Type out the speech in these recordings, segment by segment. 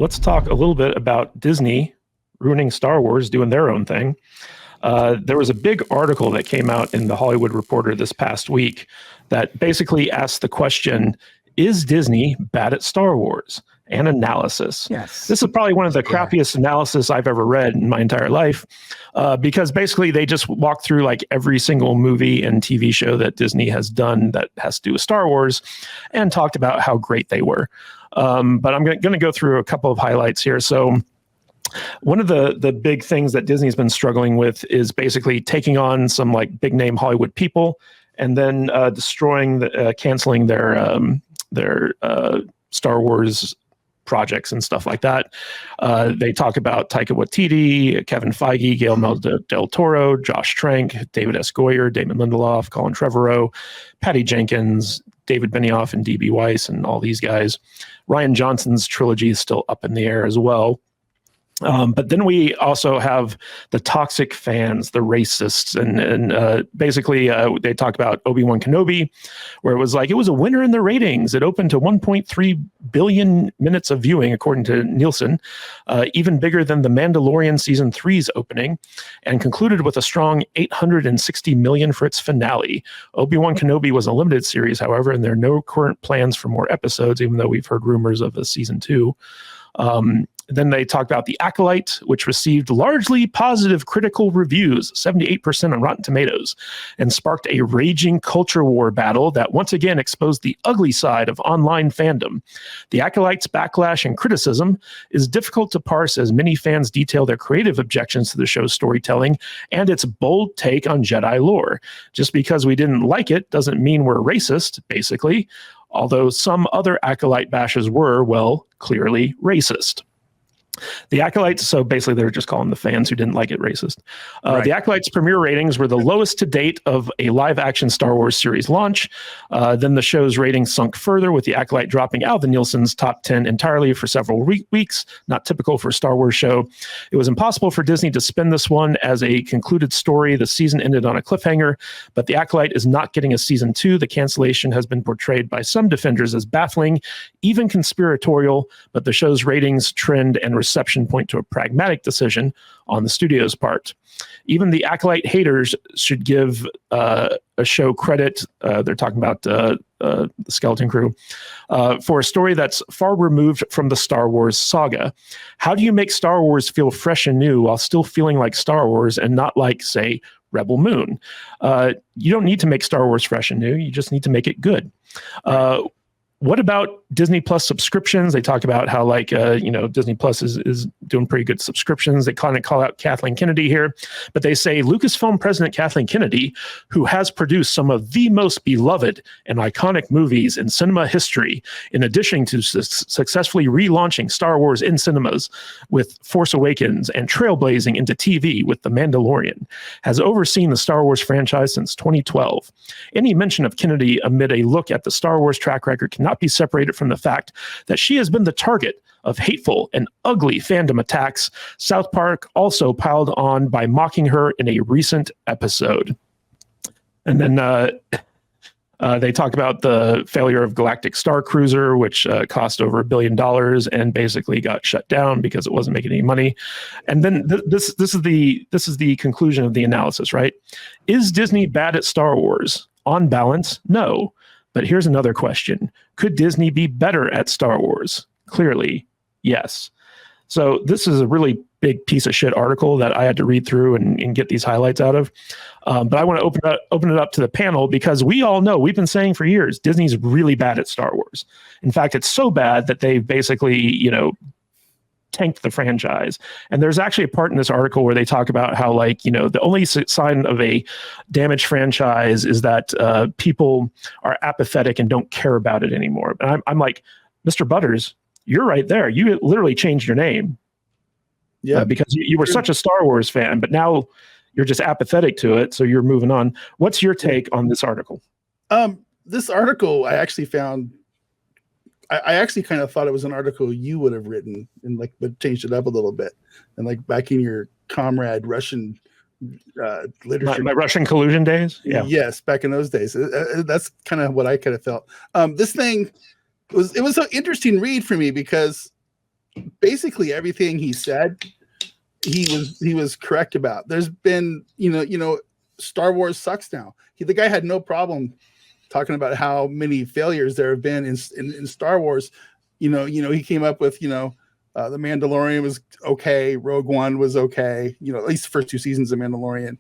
let's talk a little bit about Disney ruining Star Wars, doing their own thing. There was a big article that came out in the Hollywood Reporter this past week that basically asked the question, is Disney bad at Star Wars? An analysis. Yes. This is probably one of the crappiest analysis I've ever read in my entire life, because basically they just walk through like every single movie and TV show that Disney has done that has to do with Star Wars and talked about how great they were. But I'm going to go through a couple of highlights here. So one of the big things that Disney's been struggling with is basically taking on some like big name Hollywood people and then canceling their Star Wars projects and stuff like that. They talk about Taika Waititi, Kevin Feige, Guillermo del Toro, Josh Trank, David S. Goyer, Damon Lindelof, Colin Trevorrow, Patty Jenkins, David Benioff, and D.B. Weiss, and all these guys. Rian Johnson's trilogy is still up in the air as well. But then we also have the toxic fans, the racists, and basically they talk about Obi-Wan Kenobi, where it was a winner in the ratings. It opened to 1.3 billion minutes of viewing, according to Nielsen, even bigger than The Mandalorian Season 3's opening, and concluded with a strong 860 million for its finale. Obi-Wan Kenobi was a limited series, however, and there are no current plans for more episodes, even though we've heard rumors of a Season 2. Then they talk about The Acolyte, which received largely positive critical reviews, 78% on Rotten Tomatoes, and sparked a raging culture war battle that once again exposed the ugly side of online fandom. The Acolyte's backlash and criticism is difficult to parse as many fans detail their creative objections to the show's storytelling and its bold take on Jedi lore. Just because we didn't like it doesn't mean we're racist, basically, although some other Acolyte bashers were, well, clearly racist. The Acolytes, so basically they're just calling the fans who didn't like it racist. Right. The Acolytes' premiere ratings were the lowest to date of a live-action Star Wars series launch. Then the show's ratings sunk further, with The Acolyte dropping out of the Nielsen's top 10 entirely for several weeks, not typical for a Star Wars show. It was impossible for Disney to spin this one as a concluded story. The season ended on a cliffhanger, but The Acolyte is not getting a season 2. The cancellation has been portrayed by some defenders as baffling, even conspiratorial, but the show's ratings, trend, and reception point to a pragmatic decision on the studio's part. Even the Acolyte haters should give a show credit. They're talking about the Skeleton Crew for a story that's far removed from the Star Wars saga. How do you make Star Wars feel fresh and new while still feeling like Star Wars and not like, say, Rebel Moon? You don't need to make Star Wars fresh and new. You just need to make it good. What about Disney Plus subscriptions? They talk about how Disney Plus is doing pretty good subscriptions. They kind of call out Kathleen Kennedy here, but they say Lucasfilm president Kathleen Kennedy, who has produced some of the most beloved and iconic movies in cinema history, in addition to successfully relaunching Star Wars in cinemas with Force Awakens and trailblazing into TV with The Mandalorian, has overseen the Star Wars franchise since 2012. Any mention of Kennedy amid a look at the Star Wars track record cannot be separated from the fact that she has been the target of hateful and ugly fandom attacks. South Park also piled on by mocking her in a recent episode. And then they talk about the failure of Galactic Star Cruiser, which cost over $1 billion and basically got shut down because it wasn't making any money. And then this is the conclusion of the analysis, right? Is Disney bad at Star Wars? On balance, no. But here's another question. Could Disney be better at Star Wars? Clearly, yes. So this is a really big piece of shit article that I had to read through and get these highlights out of. But I want to open it up to the panel, because we all know, we've been saying for years, Disney's really bad at Star Wars. In fact, it's so bad that they've basically, tanked the franchise. And there's actually a part in this article where they talk about how, the only sign of a damaged franchise is that people are apathetic and don't care about it anymore. And I'm like, Mr. Butters, you're right there. You literally changed your name. Yeah, because you were such a Star Wars fan, but now you're just apathetic to it. So you're moving on. What's your take on this article? This article I actually found, I actually kind of thought it was an article you would have written and but changed it up a little bit. And back in your comrade Russian literature. My Russian collusion days? Yeah. Yes, back in those days. That's kind of what I kind of felt. This thing, it was an interesting read for me, because basically everything he said, he was correct about. There's been, Star Wars sucks now. The guy had no problem talking about how many failures there have been in Star Wars. He came up with, The Mandalorian was okay, Rogue One was okay, at least the first 2 seasons of Mandalorian.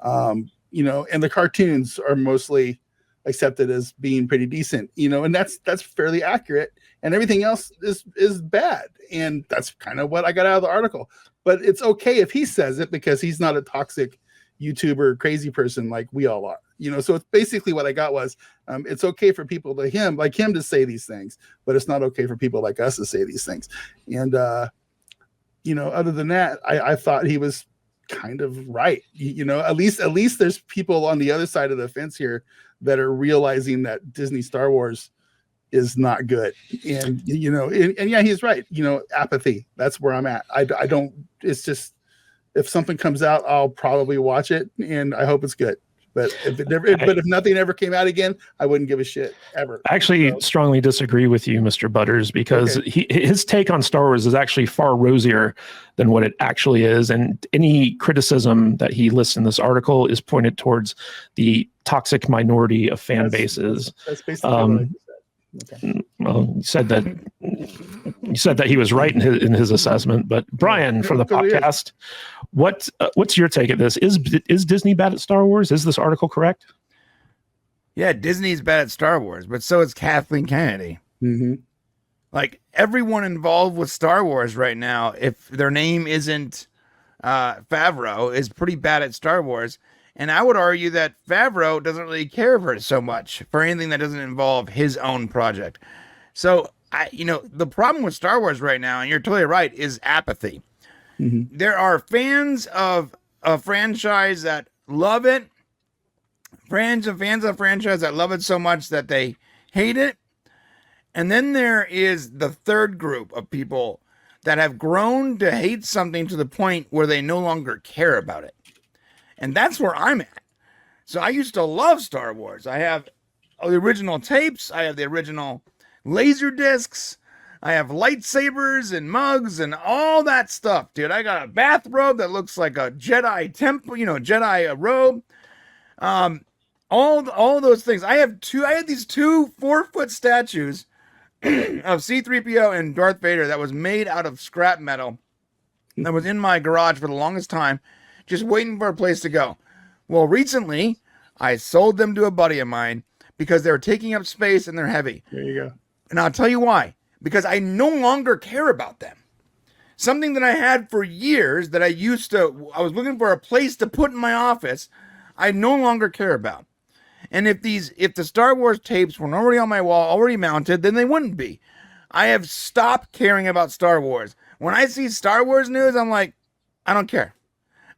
And the cartoons are mostly accepted as being pretty decent, and that's fairly accurate. And everything else is bad. And that's kind of what I got out of the article. But it's okay if he says it because he's not a toxic YouTuber crazy person like we all are. So it's basically what I got was it's okay for people like him to say these things, but it's not okay for people like us to say these things. And other than that, I thought he was kind of right. At least there's people on the other side of the fence here that are realizing that Disney Star Wars is not good. And and yeah, he's right. Apathy. That's where I'm at. I don't. It's just, if something comes out, I'll probably watch it, and I hope it's good. But if nothing ever came out again, I wouldn't give a shit ever. I actually strongly disagree with you, Mr. Butters, because his take on Star Wars is actually far rosier than what it actually is. And any criticism that he lists in this article is pointed towards the toxic minority of fan bases. That's basically what I said. Okay. Well, you said that he was right in his assessment. But Brian, from the podcast, what's your take of this? Is Disney bad at Star Wars? Is this article correct? Yeah, Disney's bad at Star Wars, but so is Kathleen Kennedy. Mm-hmm. Like, everyone involved with Star Wars right now, if their name isn't Favreau, is pretty bad at Star Wars. And I would argue that Favreau doesn't really care for it so much, for anything that doesn't involve his own project. So, the problem with Star Wars right now, and you're totally right, is apathy. Mm-hmm. There are fans of a franchise that love it, fans of a franchise that love it so much that they hate it. And then there is the third group of people that have grown to hate something to the point where they no longer care about it. And that's where I'm at. So I used to love Star Wars. I have the original tapes. I have the original laser discs. I have lightsabers and mugs and all that stuff, dude. I got a bathrobe that looks like a Jedi temple, Jedi robe. All those things. I had these 2 4-foot statues of C-3PO and Darth Vader that was made out of scrap metal that was in my garage for the longest time, just waiting for a place to go. Well, recently, I sold them to a buddy of mine because they're taking up space and they're heavy. There you go. And I'll tell you why. Because I no longer care about them. Something that I had for years that I was looking for a place to put in my office, I no longer care about. And if the Star Wars tapes weren't already on my wall, already mounted, then they wouldn't be. I have stopped caring about Star Wars. When I see Star Wars news, I'm like, I don't care.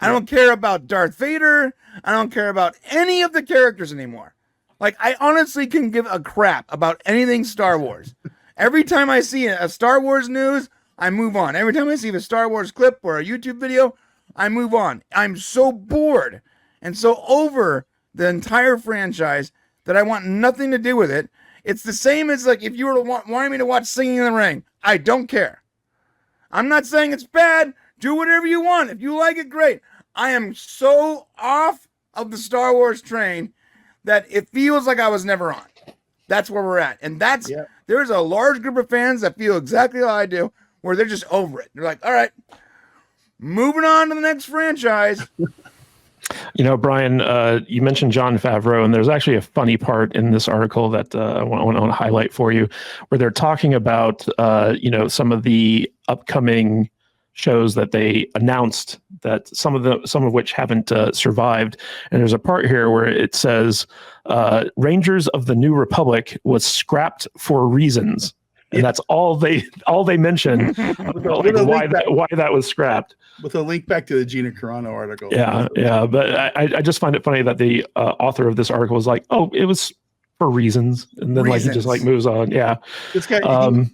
I don't care about Darth Vader. I don't care about any of the characters anymore. Like, I honestly can give a crap about anything Star Wars. Every time I see a Star Wars news, I move on. Every time I see a Star Wars clip or a YouTube video, I move on. I'm so bored and so over the entire franchise that I want nothing to do with it. It's the same as, like, if you were wanting me to watch Singing in the Rain. I don't care. I'm not saying it's bad. Do whatever you want. If you like it, great. I am so off of the Star Wars train that it feels like I was never on. That's where we're at. And there's a large group of fans that feel exactly how I do, where they're just over it. They're like, all right, moving on to the next franchise. Brian, you mentioned Jon Favreau, and there's actually a funny part in this article that I want to highlight for you, where they're talking about, some of the upcoming shows that they announced, that some of which haven't survived. And there's a part here where it says Rangers of the New Republic was scrapped for reasons. And that's all they mention why that was scrapped. With a link back to the Gina Carano article. Yeah. But I just find it funny that the author of this article was like, oh, it was for reasons. And then he just moves on. Yeah. This guy,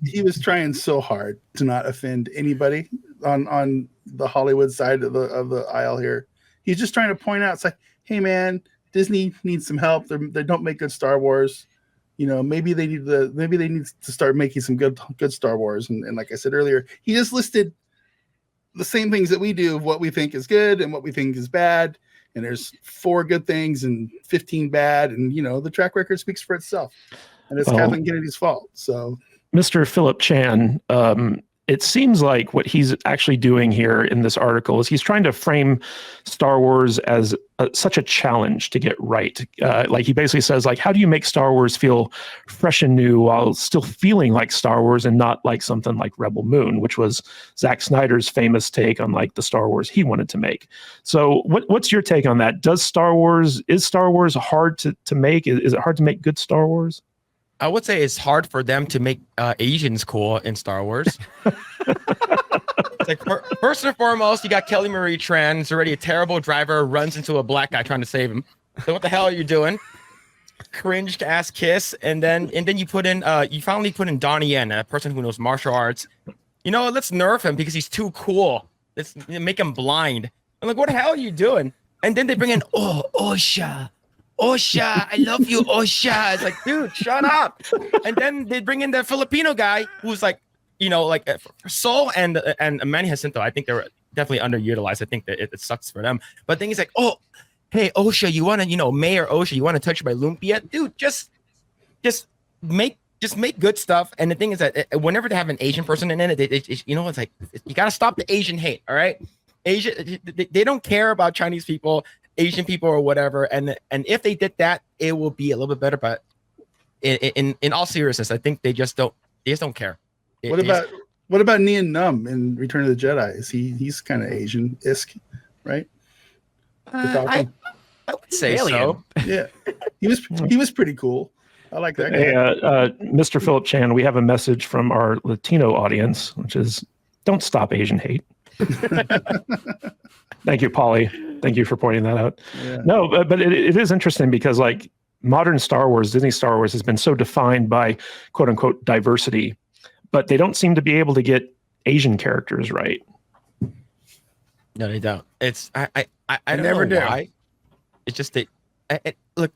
he was trying so hard to not offend anybody on the Hollywood side of the aisle here. He's just trying to point out, it's like, hey man, Disney needs some help. They don't make good Star Wars. You know, maybe they need to start making some good Star Wars. And like I said earlier, he just listed the same things that we do of what we think is good and what we think is bad. And there's 4 good things and 15 bad. And, you know, the track record speaks for itself. And it's Kathleen Kennedy's fault. So, Mr. Philip Chan, it seems like what he's actually doing here in this article is he's trying to frame Star Wars as such a challenge to get right. Like he basically says, like, how do you make Star Wars feel fresh and new while still feeling like Star Wars and not like something like Rebel Moon, which was Zack Snyder's famous take on like the Star Wars he wanted to make. So what's your take on that? Is Star Wars hard to make? Is it hard to make good Star Wars? I would say it's hard for them to make Asians cool in Star Wars. It's like, first and foremost, you got Kelly Marie Tran, who's already a terrible driver, runs into a black guy trying to save him. So what the hell are you doing? Cringed ass kiss, and then you put in you finally put in Donnie Yen, a person who knows martial arts. You know, let's nerf him because he's too cool. Let's make him blind. I'm like, what the hell are you doing? And then they bring in Osha, I love you, Osha. It's like, dude, shut up. And then they bring in the Filipino guy who's like, you know, like Soul and Manny Jacinto. I think they were definitely underutilized. I think that it sucks for them. But then he's like, oh, hey, Osha, you want to, you know, Mayor Osha, you want to touch my lumpia? Dude, just make good stuff. And the thing is that whenever they have an Asian person in it, you know, it's like, you got to stop the Asian hate, all right? They don't care about Chinese people, Asian people, or whatever. And if they did that, it will be a little bit better. But in all seriousness, I think they just don't care. What about Nien Nunb in Return of the Jedi? He's kind of Asian-esque, right? I would say so. Yeah, he was pretty cool. I like that guy. Hey, Mr. Philip Chan, we have a message from our Latino audience, which is, don't stop Asian hate. Thank you, Polly. Thank you for pointing that out. Yeah. No, but it is interesting because like modern Star Wars, Disney Star Wars has been so defined by quote unquote diversity, but they don't seem to be able to get Asian characters right. No, they don't. It's I don't never know do. why. It's just that look,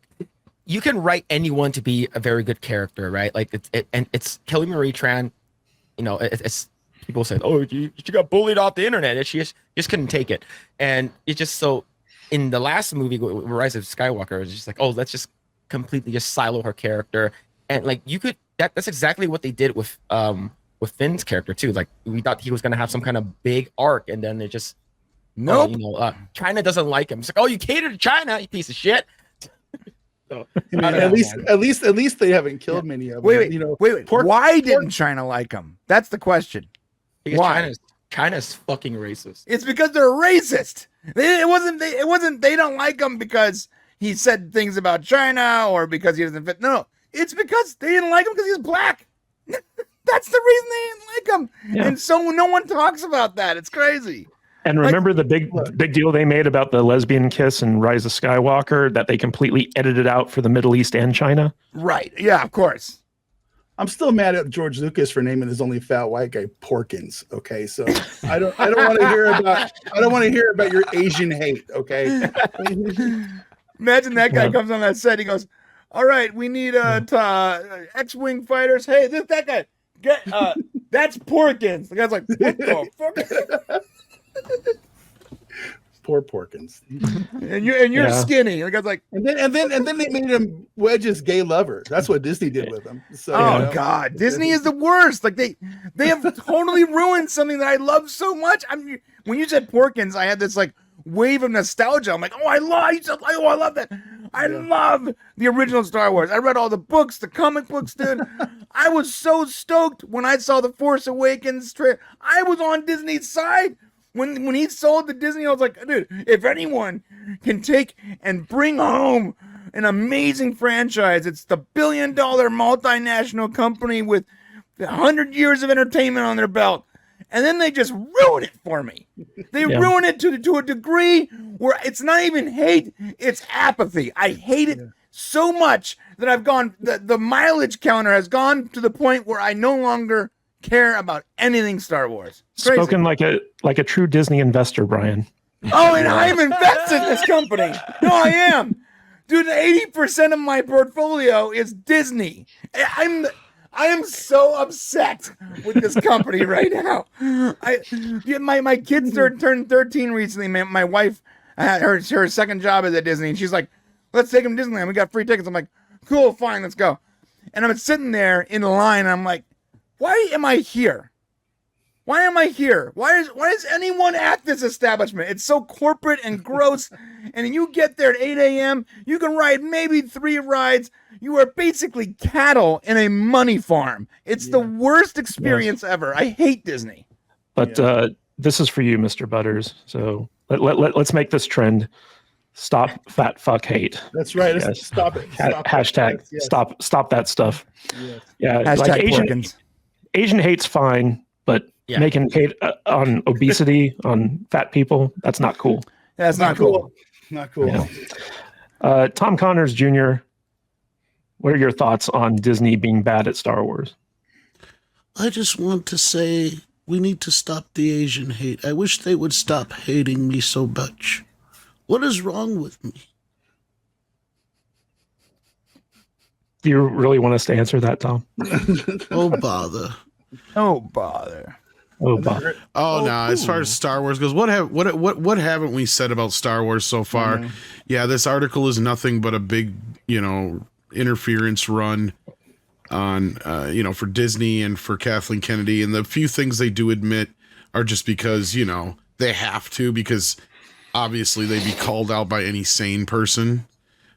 you can write anyone to be a very good character, right? Like it's Kelly Marie Tran. You know, it's people say, oh, she got bullied off the internet, and she just couldn't take it. And it's just so in the last movie, Rise of Skywalker, it's just like, oh, let's just completely just silo her character. And like you could that's exactly what they did with Finn's character too. Like we thought he was gonna have some kind of big arc, and then it just nope. China doesn't like him. It's like, oh, you cater to China, you piece of shit. So, I mean, at least they haven't killed many of them. Wait. You know, Why didn't China like him? That's the question. Because Why? China's fucking racist. It's because they're racist. It wasn't. They don't like him because he said things about China or because he doesn't fit. No, it's because they didn't like him because he's black. That's the reason they didn't like him. Yeah. And so no one talks about that. It's crazy. And remember the big deal they made about the lesbian kiss in Rise of Skywalker that they completely edited out for the Middle East and China? Right. Yeah, of course. I'm still mad at George Lucas for naming his only fat white guy Porkins. Okay, so I don't want to hear about your Asian hate. Okay. Imagine that guy comes on that set. He goes, "All right, we need X-wing fighters. Hey, that guy, that's Porkins." The guy's like, "What the fuck?" Poor Porkins. And you're skinny. The guy's like, and then they made him Wedge's gay lover. That's what Disney did with him. So, God, Disney is the worst. Like they have totally ruined something that I love so much. When you said Porkins, I had this like wave of nostalgia. I'm like, I love that. I love the original Star Wars. I read all the books, the comic books, dude. I was so stoked when I saw the Force Awakens trailer. I was on Disney's side. When he sold to Disney, I was like, dude, if anyone can take and bring home an amazing franchise, it's the billion-dollar multinational company with 100 years of entertainment on their belt. And then they just ruin it for me. They ruin it to a degree where it's not even hate, it's apathy. I hate it so much that I've gone, the mileage counter has gone to the point where I no longer care about anything Star Wars. Crazy. Spoken like a true Disney investor, Brian. Oh, and I'm invested in this company. No, I am. Dude, 80% of my portfolio is Disney. I am so upset with this company right now. My kids turned 13 recently. My wife had her second job is at Disney, and she's like, "Let's take them to Disneyland. We got free tickets." I'm like, "Cool, fine, let's go." And I'm sitting there in the line, and I'm like, "Why am I here? Why am I here? Why is anyone at this establishment? It's so corporate and gross. And you get there at 8 a.m. You can ride maybe 3 rides. You are basically cattle in a money farm. It's the worst experience ever. I hate Disney. But this is for you, Mr. Butters. So let's make this trend. Stop fat fuck hate. That's right. Let's stop it. Hashtag stop that stuff. Yes. Yeah. Hashtag like Asian hate's fine, but making hate on obesity, on fat people, that's not cool. That's not cool. Not cool. Yeah. Tom Connors Jr., what are your thoughts on Disney being bad at Star Wars? I just want to say we need to stop the Asian hate. I wish they would stop hating me so much. What is wrong with me? Do you really want us to answer that, Tom? Oh, bother. Oh, bother. Oh, bother. Oh no! As far as Star Wars goes, what haven't we said about Star Wars so far? Yeah, this article is nothing but a big, interference run on, for Disney and for Kathleen Kennedy, and the few things they do admit are just because they have to, because obviously they'd be called out by any sane person.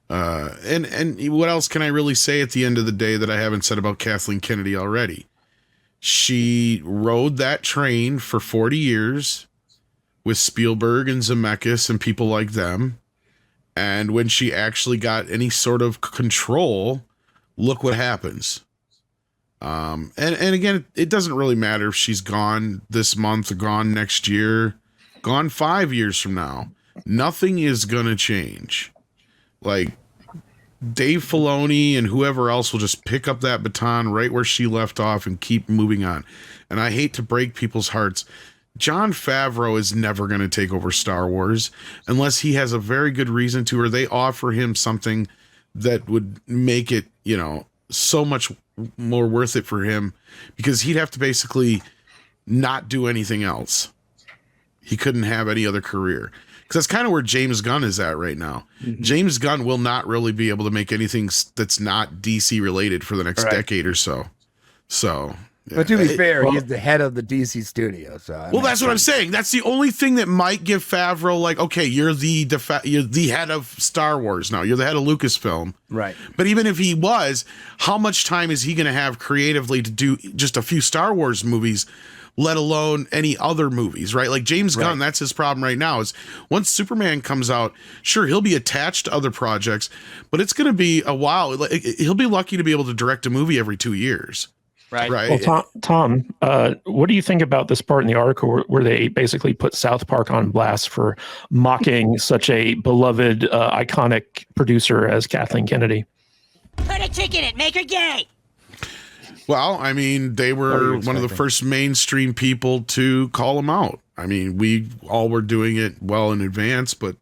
And what else can I really say at the end of the day that I haven't said about Kathleen Kennedy already? She rode that train for 40 years with Spielberg and Zemeckis and people like them. And when she actually got any sort of control, look what happens. And again, it doesn't really matter if she's gone this month or gone next year, gone 5 years from now. Nothing is going to change. Like, Dave Filoni and whoever else will just pick up that baton right where she left off and keep moving on. And I hate to break people's hearts. Jon Favreau is never going to take over Star Wars unless he has a very good reason to, or they offer him something that would make it, so much more worth it for him, because he'd have to basically not do anything else. He couldn't have any other career. Because that's kind of where James Gunn is at right now. Mm-hmm. James Gunn will not really be able to make anything that's not DC related for the next decade or so. So, but to be fair, he's the head of the DC studio. So that's what I'm saying. That's the only thing that might give Favreau, like, okay, you're the head of Star Wars now. You're the head of Lucasfilm, right? But even if he was, how much time is he going to have creatively to do just a few Star Wars movies? Let alone any other movies, right? Like James Gunn, that's his problem right now, is once Superman comes out, sure, he'll be attached to other projects, but it's going to be a while. He'll be lucky to be able to direct a movie every 2 years. Right. Well, Tom, what do you think about this part in the article where they basically put South Park on blast for mocking such a beloved, iconic producer as Kathleen Kennedy? Put a chick in it, make her gay. Well, I mean, they were one of the first mainstream people to call him out. I mean, we all were doing it well in advance, but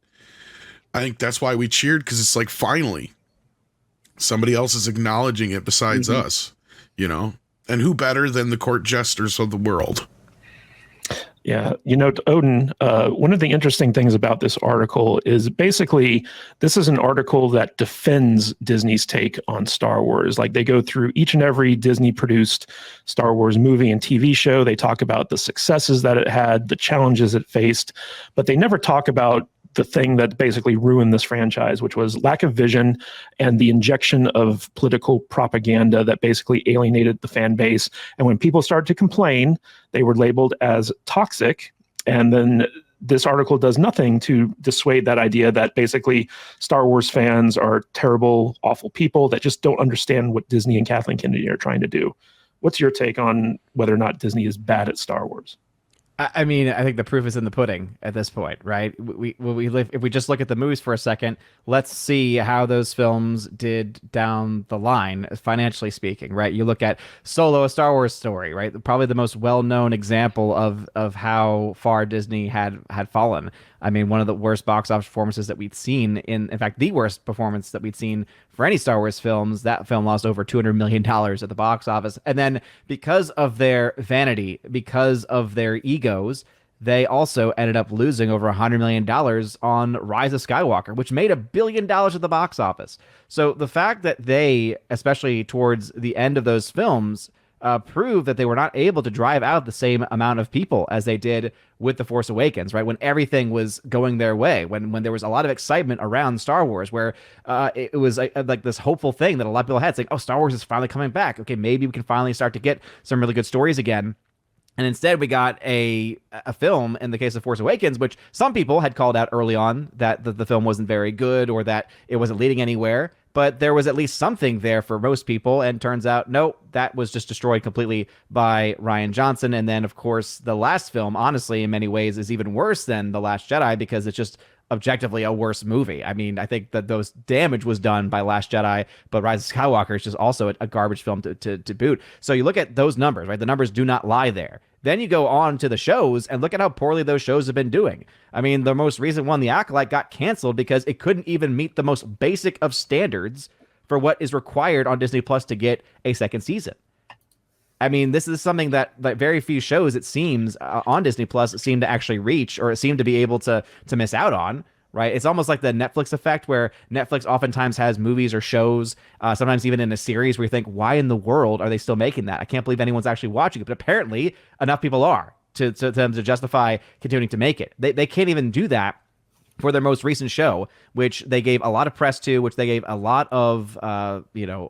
I think that's why we cheered, because it's like, finally, somebody else is acknowledging it besides us, And who better than the court jesters of the world? Yeah. Odin, one of the interesting things about this article is basically this is an article that defends Disney's take on Star Wars. Like, they go through each and every Disney produced Star Wars movie and TV show. They talk about the successes that it had, the challenges it faced, but they never talk about the thing that basically ruined this franchise, which was lack of vision and the injection of political propaganda that basically alienated the fan base. And when people started to complain, they were labeled as toxic. And then this article does nothing to dissuade that idea that basically Star Wars fans are terrible, awful people that just don't understand what Disney and Kathleen Kennedy are trying to do. What's your take on whether or not Disney is bad at Star Wars? I mean, I think the proof is in the pudding at this point, right? If we just look at the movies for a second, let's see how those films did down the line, financially speaking, right? You look at Solo, a Star Wars story, right? Probably the most well-known example of how far Disney had fallen. I mean, one of the worst box office performances that we'd seen in fact, the worst performance that we'd seen for any Star Wars films. That film lost over $200 million at the box office. And then because of their vanity, because of their egos, they also ended up losing over $100 million on Rise of Skywalker, which made $1 billion at the box office. So the fact that they, especially towards the end of those films, prove that they were not able to drive out the same amount of people as they did with The Force Awakens, right? When everything was going their way, when there was a lot of excitement around Star Wars, where it was like this hopeful thing that a lot of people had, saying, oh, Star Wars is finally coming back. Okay, maybe we can finally start to get some really good stories again. And instead, we got a film, in the case of Force Awakens, which some people had called out early on that the film wasn't very good or that it wasn't leading anywhere. But there was at least something there for most people. And turns out, no, that was just destroyed completely by Rian Johnson. And then, of course, the last film, honestly, in many ways, is even worse than The Last Jedi because it's just objectively a worse movie. I mean, I think that those damage was done by Last Jedi, but Rise of Skywalker is just also a garbage film to boot. So you look at those numbers, right? The numbers do not lie there. Then you go on to the shows and look at how poorly those shows have been doing. I mean, the most recent one, The Acolyte, got canceled because it couldn't even meet the most basic of standards for what is required on Disney Plus to get a second season. I mean, this is something that very few shows, it seems, on Disney Plus seem to actually reach or seem to be able to miss out on. Right? It's almost like the Netflix effect, where Netflix oftentimes has movies or shows, sometimes even in a series, where you think, why in the world are they still making that? I can't believe anyone's actually watching it. But apparently enough people are to them to justify continuing to make it. They can't even do that for their most recent show, which they gave a lot of press to, which they gave a lot of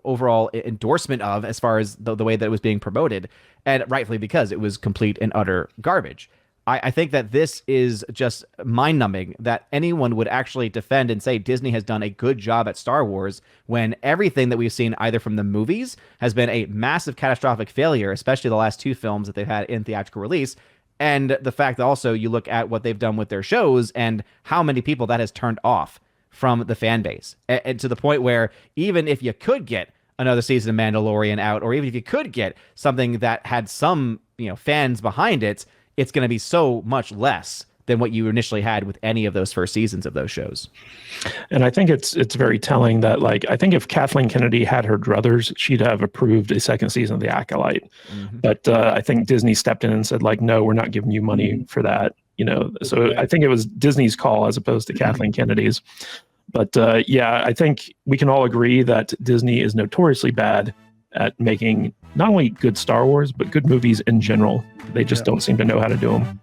overall endorsement of, as far as the way that it was being promoted, and rightfully because it was complete and utter garbage. I think that this is just mind-numbing that anyone would actually defend and say Disney has done a good job at Star Wars when everything that we've seen either from the movies has been a massive catastrophic failure, especially the last two films that they've had in theatrical release. And the fact that also you look at what they've done with their shows and how many people that has turned off from the fan base. And to the point where even if you could get another season of Mandalorian out, or even if you could get something that had some, fans behind it, it's going to be so much less than what you initially had with any of those first seasons of those shows. And I think it's very telling that, I think if Kathleen Kennedy had her druthers, she'd have approved a second season of The Acolyte. Mm-hmm. But I think Disney stepped in and said, no, we're not giving you money for that. So I think it was Disney's call as opposed to Kathleen Kennedy's. But I think we can all agree that Disney is notoriously bad at making not only good Star Wars, but good movies in general. They just don't seem to know how to do them.